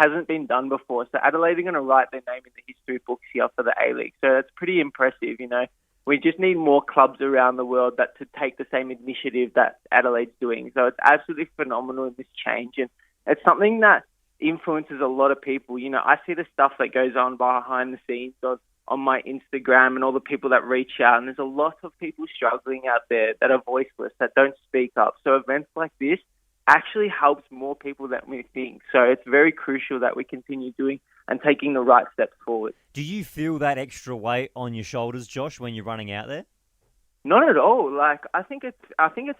hasn't been done before. So Adelaide are going to write their name in the history books here for the A-League. So it's pretty impressive, We just need more clubs around the world that to take the same initiative that Adelaide's doing. So it's absolutely phenomenal in this change. And it's something that influences a lot of people. I see the stuff that goes on behind the scenes on my Instagram and all the people that reach out. And there's a lot of people struggling out there that are voiceless, that don't speak up. So events like this actually helps more people than we think. So it's very crucial that we continue doing and taking the right steps forward. Do you feel that extra weight on your shoulders, Josh, when you're running out there? Not at all. Like, I think it's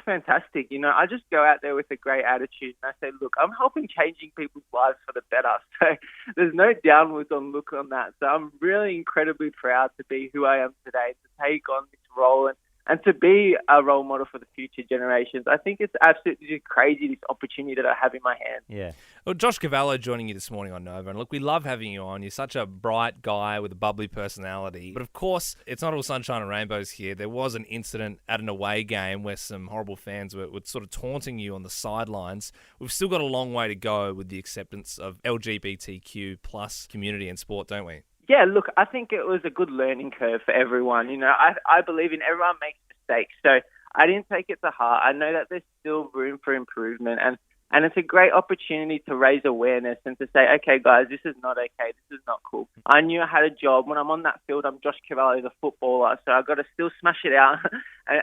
fantastic. I just go out there with a great attitude, and I say, look, I'm helping changing people's lives for the better. So there's no downwards on look on that. So I'm really incredibly proud to be who I am today, to take on this role and to be a role model for the future generations. I think it's absolutely crazy, this opportunity that I have in my hand. Yeah. Well, Josh Cavallo joining you this morning on Nova. And look, we love having you on. You're such a bright guy with a bubbly personality. But of course, it's not all sunshine and rainbows here. There was an incident at an away game where some horrible fans were sort of taunting you on the sidelines. We've still got a long way to go with the acceptance of LGBTQ plus community in sport, don't we? Yeah, look, I think it was a good learning curve for everyone. I believe in everyone makes mistakes, so I didn't take it to heart. I know that there's still room for improvement, and it's a great opportunity to raise awareness and to say, okay, guys, this is not okay. This is not cool. I knew I had a job. When I'm on that field, I'm Josh Cavallo, the footballer, so I've got to still smash it out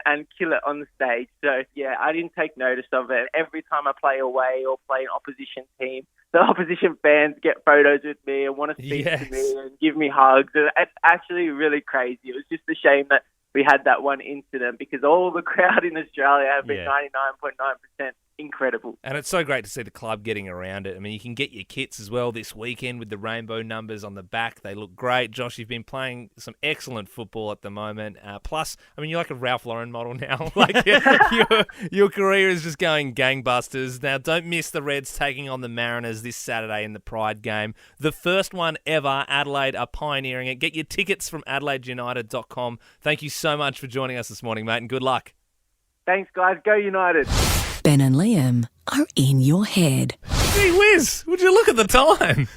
and kill it on the stage. So, yeah, I didn't take notice of it. Every time I play away or play an opposition team, the opposition fans get photos with me and want to speak to me and give me hugs. It's actually really crazy. It was just a shame that we had that one incident, because all the crowd in Australia have been 99.9% incredible. And it's so great to see the club getting around it. I mean, you can get your kits as well this weekend with the rainbow numbers on the back. They look great. Josh, you've been playing some excellent football at the moment. Plus, I mean, you're like a Ralph Lauren model now. Like your career is just going gangbusters. Now, don't miss the Reds taking on the Mariners this Saturday in the Pride game. The first one ever. Adelaide are pioneering it. Get your tickets from AdelaideUnited.com. Thank you so much for joining us this morning, mate, and good luck. Thanks, guys. Go United. Ben and Liam are in your head. Gee whiz, would you look at the time?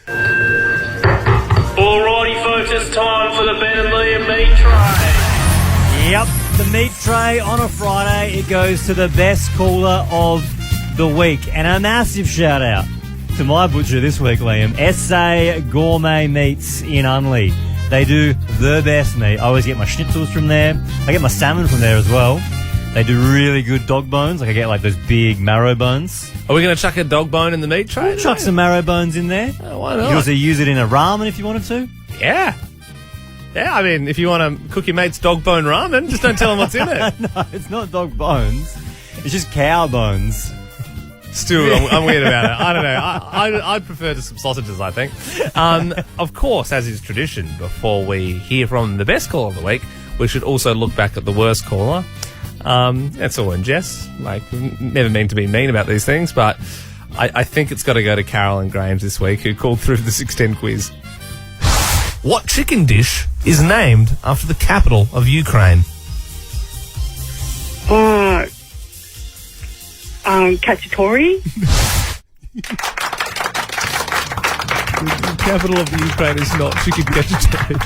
Alrighty, folks, it's time for the Ben and Liam meat tray. Yep, the meat tray on a Friday. It goes to the best caller of the week. And a massive shout out to my butcher this week, Liam. SA Gourmet Meats in Unley. They do the best meat. I always get my schnitzels from there. I get my salmon from there as well. They do really good dog bones. Like I get like those big marrow bones. Are we going to chuck a dog bone in the meat tray? We'll chuck some marrow bones in there. Oh, why not? You can also use it in a ramen if you wanted to. Yeah. Yeah, I mean, if you want to cook your mate's dog bone ramen, just don't tell him what's in it. No, it's not dog bones. It's just cow bones. Still, I'm weird about it. I don't know. I'd prefer to some sausages, I think. Of course, as is tradition, before we hear from the best caller of the week, we should also look back at the worst caller. That's all in jest. Like, never mean to be mean about these things, but I think it's got to go to Carol and Graham's this week, who called through the 610 quiz. What chicken dish is named after the capital of Ukraine? Cacciatore. The capital of the Ukraine is not chicken cacciatore.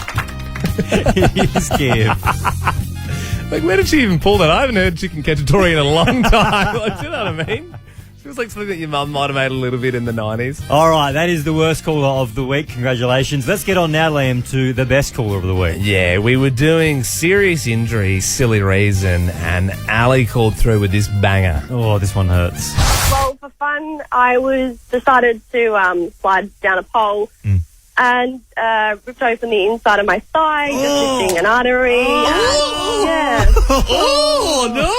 It is Kiev. Like, where did she even pull that? I haven't heard chicken cacciatore in a long time. Like, do you know what I mean? Feels like something that your mum might have made a little bit in the 90s. All right, that is the worst caller of the week. Congratulations. Let's get on now, Liam, to the best caller of the week. Yeah, we were doing serious injury, silly reason, and Ali called through with this banger. Oh, this one hurts. Well, for fun, I decided to slide down a pole and ripped open the inside of my thigh, just missing an artery. Oh, no!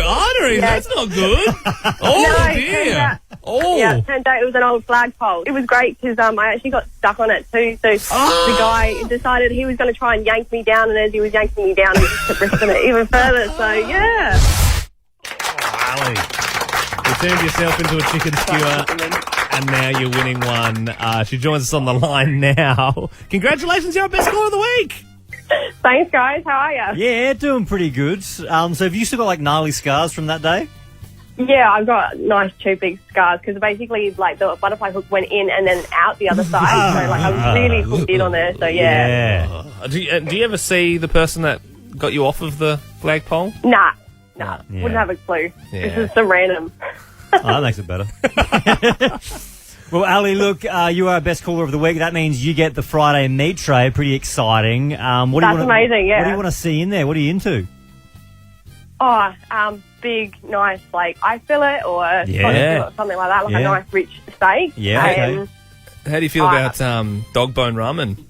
Artery, that's not good. Oh, no, dear. Yeah, turned out it was an old flagpole. It was great because I actually got stuck on it too. So the guy decided he was going to try and yank me down, and as he was yanking me down, he just kept ripping it even further. So, yeah. Oh, Ali. You turned yourself into a chicken skewer, and now you're winning one. She joins us on the line now. Congratulations, you're our best caller of the week. Thanks, guys. How are you? Yeah, doing pretty good. So have you still got, like, gnarly scars from that day? Yeah, I've got nice 2 big scars because basically, like, the butterfly hook went in and then out the other side. So, like, I was really hooked in on there. So, yeah. Do you ever see the person that got you off of the flagpole? Nah. Wouldn't have a clue. Yeah. This is some random. Oh, that makes it better. Well, Ali, look, you are our best caller of the week. That means you get the Friday meat tray. Pretty exciting. That's amazing, yeah. What do you want to see in there? What are you into? Oh, big, nice, like, eye fillet or something like that, like a nice rich steak. Yeah, okay. How do you feel about dog bone ramen?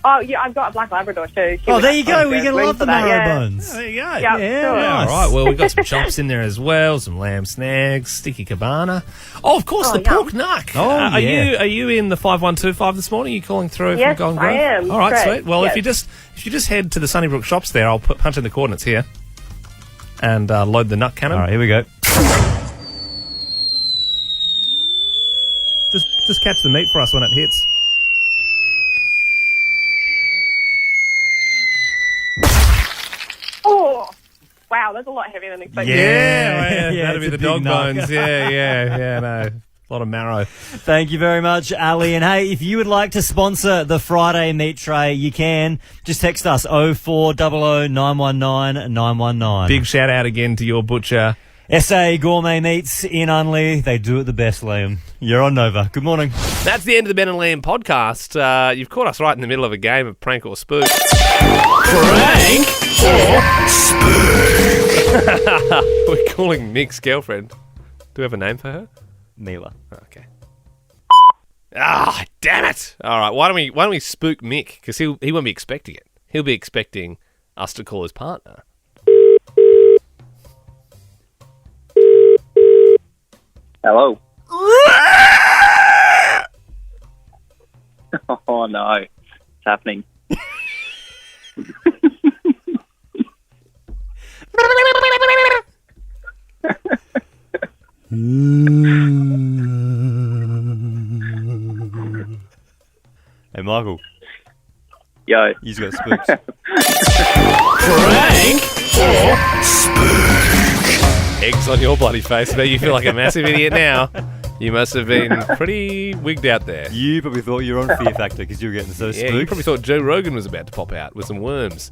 Oh, yeah, I've got a black Labrador too. There you go. We're going to love the marrow bones. There you go. Yeah, All right. Well, we've got some chops in there as well, some lamb snags, sticky cabana. Oh, of course, the pork knuck. Oh, Are you in the 5125 this morning? Are you calling through from Golden Grove? Yes, I am. All right, Correct. sweet. Well, yes. if you just head to the Sunnybrook shops there, I'll punch in the coordinates here and load the nut cannon. All right, here we go. Just catch the meat for us when it hits. Oh, wow, that's a lot heavier than expected. Yeah, Yeah, that'd be it's the a big dog nug. bones. Yeah, no. A lot of marrow. Thank you very much, Ali. And hey, if you would like to sponsor the Friday meat tray, you can. Just text us 0400 919 919. Big shout out again to your butcher. SA Gourmet Meats in Unley. They do it the best, Liam. You're on Nova. Good morning. That's the end of the Ben and Liam podcast. You've caught us right in the middle of a game of prank or spook. Prank or spook? We're calling Mick's girlfriend. Do we have a name for her? Mila. Okay. Ah, damn it! All right, why don't we spook Mick? Because he won't be expecting it. He'll be expecting us to call his partner. Hello. Oh no, it's happening. Hey, Michael. Yo. He's got spooks. Prank or spook? Eggs on your bloody face, but you feel like a massive idiot now. You must have been pretty wigged out there. You probably thought you were on Fear Factor because you were getting so spooked. You probably thought Joe Rogan was about to pop out with some worms.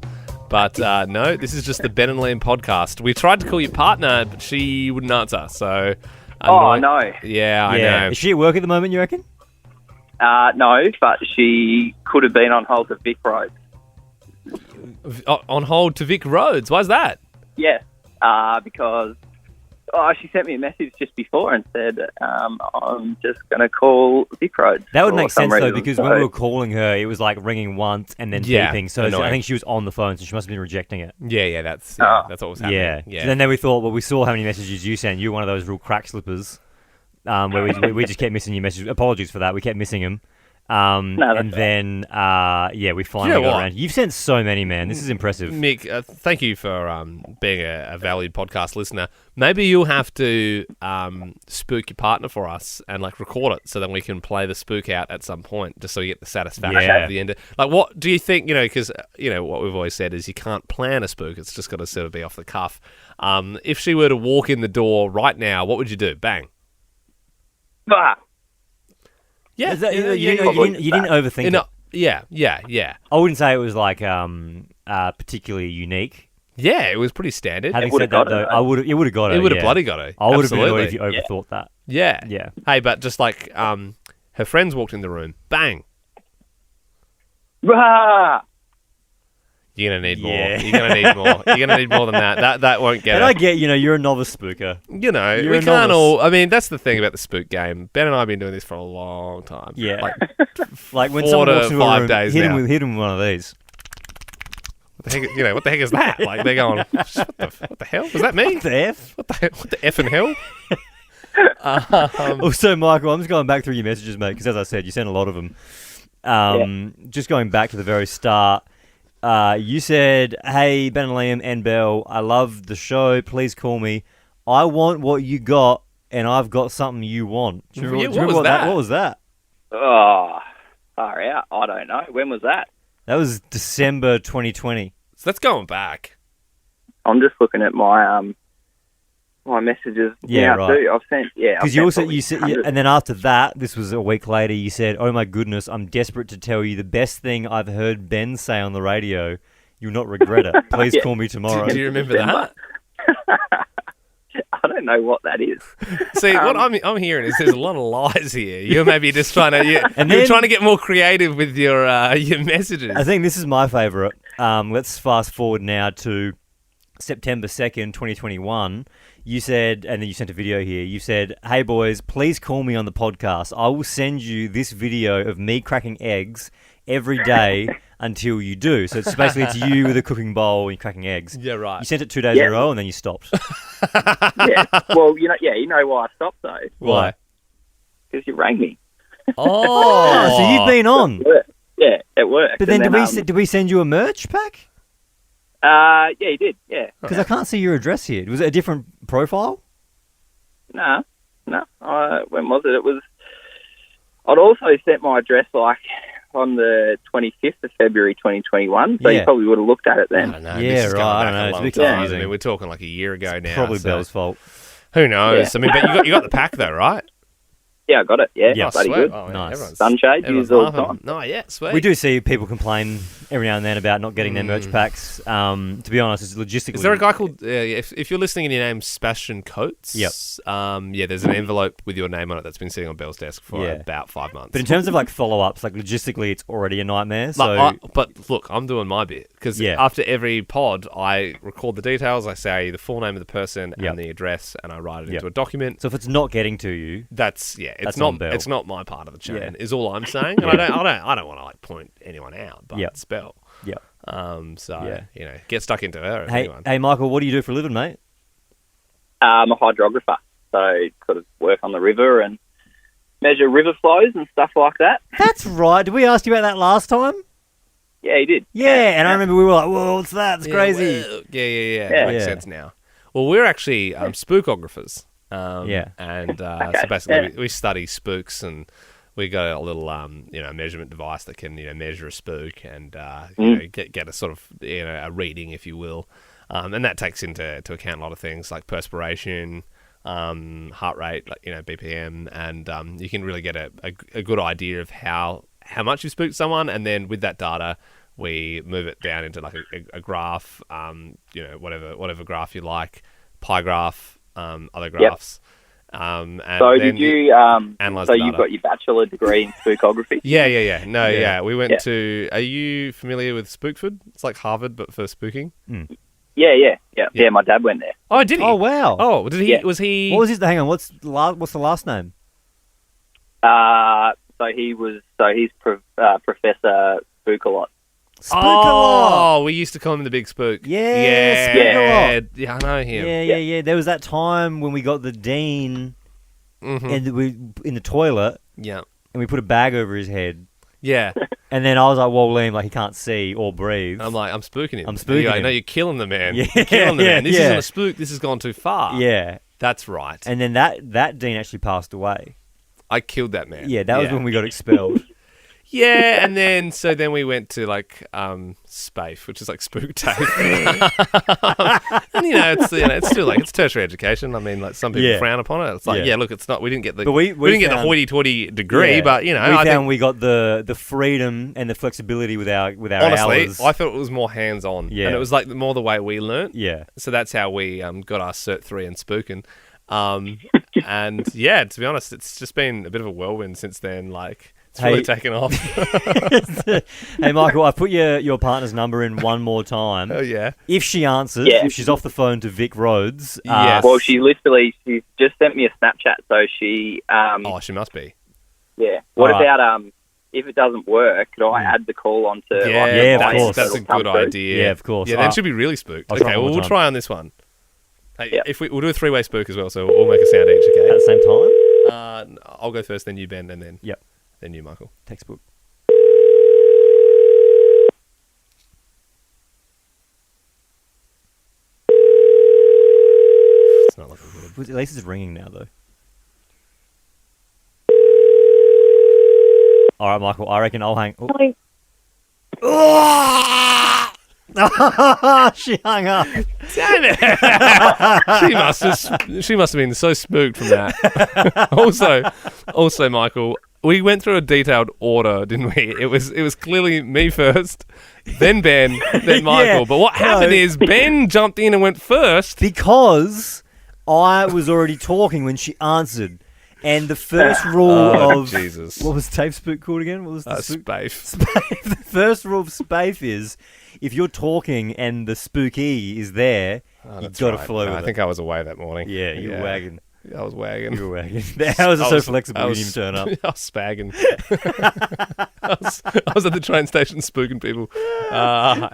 But no, this is just the Ben and Liam podcast. We tried to call your partner, but she wouldn't answer. So, Oh, no. Yeah, I know. Is she at work at the moment, you reckon? No, but she could have been on hold to Vic Road. On hold to Vic Roads. Why's that? Yes, because she sent me a message just before and said, I'm just going to call Vic Road. That would make for some sense, though, reason. because So- when we were calling her, it was like ringing once and then Yeah, beeping. So annoying. I think she was on the phone, so she must have been rejecting it. Yeah, that's what was happening. Yeah. So then we thought, well, we saw how many messages you sent. You're one of those real crack slippers. where we just kept missing your messages. Apologies for that. We kept missing them. And then, we finally got around. You've sent so many, man. This is impressive. Mick, thank you for being a valued podcast listener. Maybe you'll have to spook your partner for us and record it so then we can play the spook out at some point just so you get the satisfaction at the end. What do you think, because, what we've always said is you can't plan a spook. It's just got to sort of be off the cuff. If she were to walk in the door right now, what would you do? Bang. Bah. Yeah, you didn't overthink it. Yeah. I wouldn't say it was particularly unique. Yeah, it was pretty standard. Having said that, though, you would have got it. It would have bloody got it. I would have been annoyed if you overthought that. Yeah. Hey, but just her friends walked in the room, bang. Bah. You're gonna need more. You're gonna need more. You're gonna need more than that. That won't get it. And I get, you're a novice spooker. We can't all. I mean, that's the thing about the spook game. Ben and I have been doing this for a long time. Yeah. Like when someone walks into a room, hit him with one of these. What the heck? What the heck is that? They're going. What the hell? Was that me? What the F? What the F in hell? Also, Michael, I'm just going back through your messages, mate, because as I said, you sent a lot of them. Just going back to the very start. You said, "Hey, Ben and Liam and Belle, I love the show. Please call me. I want what you got, and I've got something you want." Do you remember what that? What was that? Oh, far out. I don't know. When was that? That was December 2020. So that's going back. I'm just looking at my my messages. Yeah, right. Too. I've sent. Yeah, because you said, and then after that, this was a week later. You said, "Oh my goodness, I'm desperate to tell you the best thing I've heard Ben say on the radio. You'll not regret it. Please call me tomorrow." Do you remember that? I don't know what that is. See, what I'm hearing is there's a lot of lies here. You're maybe just trying to, you're trying to get more creative with your messages. I think this is my favourite. Let's fast forward now to September 2nd, 2021. You said, and then you sent a video here, you said, "Hey boys, please call me on the podcast. I will send you this video of me cracking eggs every day until you do." So it's you with a cooking bowl and cracking eggs. Yeah, right. You sent it 2 days in a row and then you stopped. Yeah. Well, you know why I stopped though. Why? Because you rang me. Oh, so you've been on. Yeah, it worked. But then, did we send you a merch pack? Yeah, you did. Yeah. Because I can't see your address here. Was it a different profile? No. When was it? It was. I'd also sent my address on the 25th of February 2021, so you probably would have looked at it then. I don't know. Yeah, right. I don't know. It's a bit confusing. I mean, we're talking a year ago now. Probably Belle's fault. Who knows? Yeah. I mean, but you got the pack though, right? Yeah, I got it. Yeah, bloody good. Oh, nice. Sunshade, use all the time. No, yeah, sweet. We do see people complain every now and then about not getting their merch packs. To be honest, it's logistically... Is there a guy called... if you're listening and your name's Sebastian Coates... Yep. There's an envelope with your name on it that's been sitting on Belle's desk for about 5 months. But in terms of follow-ups, logistically, it's already a nightmare. So... But look, I'm doing my bit. Because after every pod, I record the details, I say the full name of the person and the address, and I write it into a document. So if it's not getting to you... It's not my part of the chain, is all I'm saying. And I don't want to point anyone out, but it's Belle. Yeah. Get stuck into her. Hey, Michael, what do you do for a living, mate? I'm a hydrographer, so sort of work on the river and measure river flows and stuff like that. That's right. Did we ask you about that last time? Yeah, you did. Yeah, and I remember we were like, "Whoa, what's that? It's crazy." Well, yeah. Makes sense now. Well, we're actually spookographers. And so basically we study spooks, and we got a little measurement device that can measure a spook and get a sort of a reading, if you will, and that takes into account a lot of things like perspiration, heart rate, BPM, and you can really get a good idea of how much you spooked someone, and then with that data we move it down into a graph, whatever graph you like, pie graph. Other graphs. And so did you analyze so the you've data. got your bachelor degree in spookography? Yeah. We went to... Are you familiar with Spookford? It's like Harvard, but for spooking. Yeah. My dad went there. Oh, did he? Oh, wow. Oh, did he? Was he... What was his... Hang on, what's the last name? He's Professor Spookalot. Spook-a-lot. Oh, we used to call him the Big Spook. Yeah, Spook-a-lot. Yeah, I know him. Yeah. There was that time when we got the dean and we in the toilet. Yeah. And we put a bag over his head. Yeah. And then I was like, well, Liam, like, he can't see or breathe. I'm like, I'm spooking him. I'm spooking him. No, you're killing the man. Yeah, You're killing the man. This yeah. isn't a spook. This has gone too far. Yeah. That's right. And then that Dean actually passed away. I killed that man. Yeah, that was when we got expelled. Yeah, and then we went to like SPAFE, which is like spook tape. And it's still like it's tertiary education. I mean, like some people frown upon it. It's like, look, it's not. We didn't get the we didn't get the hoity-toity degree, but I think we got the freedom and the flexibility with our honestly, hours. I thought it was more hands-on. Yeah, and it was like more the way we learnt. Yeah, so that's how we got our Cert 3 in spooking. And yeah, to be honest, it's just been a bit of a whirlwind since then. Like. It's really taken off. Hey, Michael, I've put your partner's number in one more time. Oh, yeah. If she answers, if she's off the phone to Vic Rhodes. Well, she just sent me a Snapchat, so she... she must be. Yeah. What about... if it doesn't work, could I add the call onto... of course. That's a good idea. Yeah, of course. Yeah, then she'll be really spooked. Okay, well, we'll try on this one. Hey, we'll do a three-way spook as well, so we'll make a sound each, okay? At the same time? I'll go first, then you, Ben, and then... Yep. Then you, Michael. Textbook. It's not like at least it's ringing now, though. All right, Michael. I reckon I'll hang. Oh! She hung up. Damn it! She must have been so spooked from that. Also, Michael. We went through a detailed order, didn't we? It was clearly me first, then Ben, then Michael. But what happened is Ben jumped in and went first. Because I was already talking when she answered. And the first rule of... Jesus. What was Tape Spook called again? What was the SPAFE. The first rule of SPAFE is if you're talking and the spooky is there, you've got to flow with it. I think I was away that morning. Yeah, you were wagging. I was wagging. You were wagging. The hours are so flexible you didn't turn up. I was spagging. I was at the train station spooking people.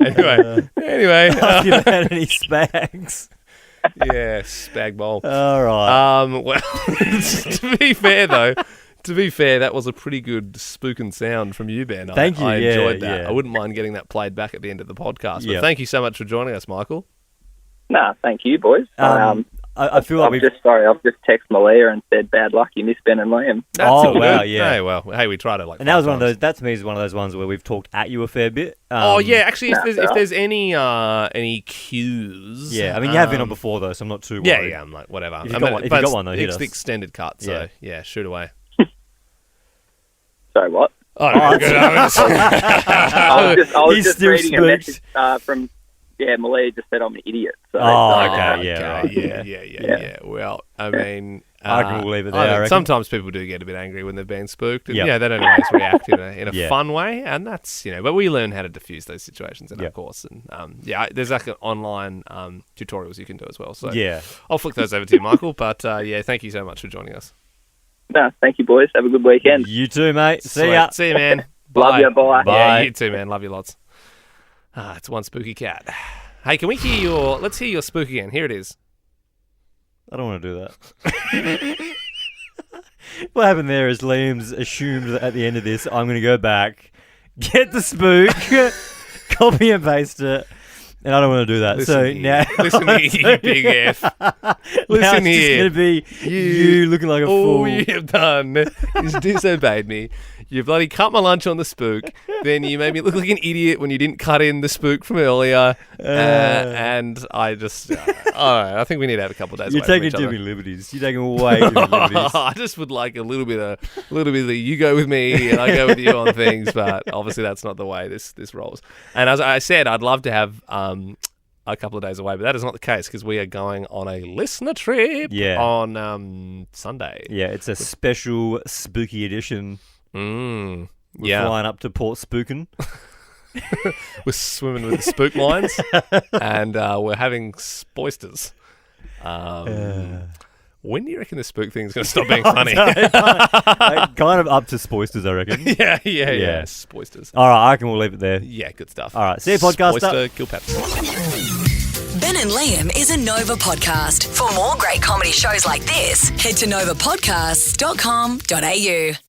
Anyway. Have you had any spags? Yeah, spag bowl. All right. Well, to be fair, that was a pretty good spooking sound from you, Ben. Thank you. I enjoyed that. Yeah. I wouldn't mind getting that played back at the end of the podcast. But thank you so much for joining us, Michael. Nah, thank you, boys. I feel like I've just texted Malia and said bad luck, you miss Ben and Liam. That's all wow, good. yeah. Hey, well, we try to like. And that was one of those. That to me is one of those ones where we've talked at you a fair bit. Actually, if there's any cues. Yeah, I mean you have been on before though, so I'm not too worried. Yeah, I'm like whatever. If you got one though, hit us. It's the extended cut, so yeah, shoot away. Sorry, what? Oh, no, good. I was just reading a message from. Yeah, Malia just said I'm an idiot. So, yeah. Well, I mean, I can leave it there. I reckon. Sometimes people do get a bit angry when they've been spooked. And, they don't always react in a fun way, and that's but we learn how to diffuse those situations in our course. And there's like an online tutorials you can do as well. So I'll flick those over to you, Michael. But thank you so much for joining us. No, thank you, boys. Have a good weekend. You too, mate. See ya. See you, man. Love you. Bye. Yeah, you too, man. Love you lots. It's one spooky cat. Hey, can we hear let's hear your spook again. Here it is. I don't want to do that. What happened there is Liam's assumed that at the end of this, I'm going to go back, get the spook, copy and paste it, and I don't want to do that. Listen here, you big F. Listen now it's going to be you looking like a fool. All you have done is disobeyed me. You bloody cut my lunch on the spook. Then you made me look like an idiot when you didn't cut in the spook from earlier. And I just, I think we need to have a couple of days. You're taking too many liberties. You're taking way too many liberties. I just would like a little bit of the you go with me and I go with you on things, but obviously that's not the way this rolls. And as I said, I'd love to have a couple of days away, but that is not the case because we are going on a listener trip on Sunday. Yeah, it's a special spooky edition. We're flying up to Port Spookin'. We're swimming with the spook lines, and we're having spoisters. When do you reckon the spook thing's going to stop being funny? Kind of up to spoisters, I reckon. Yeah. Spoisters. All right, I reckon we'll leave it there. Yeah, good stuff. All right, see you, podcaster. Spoister, kill Pep. Ben and Liam is a Nova podcast. For more great comedy shows like this, head to novapodcasts.com.au.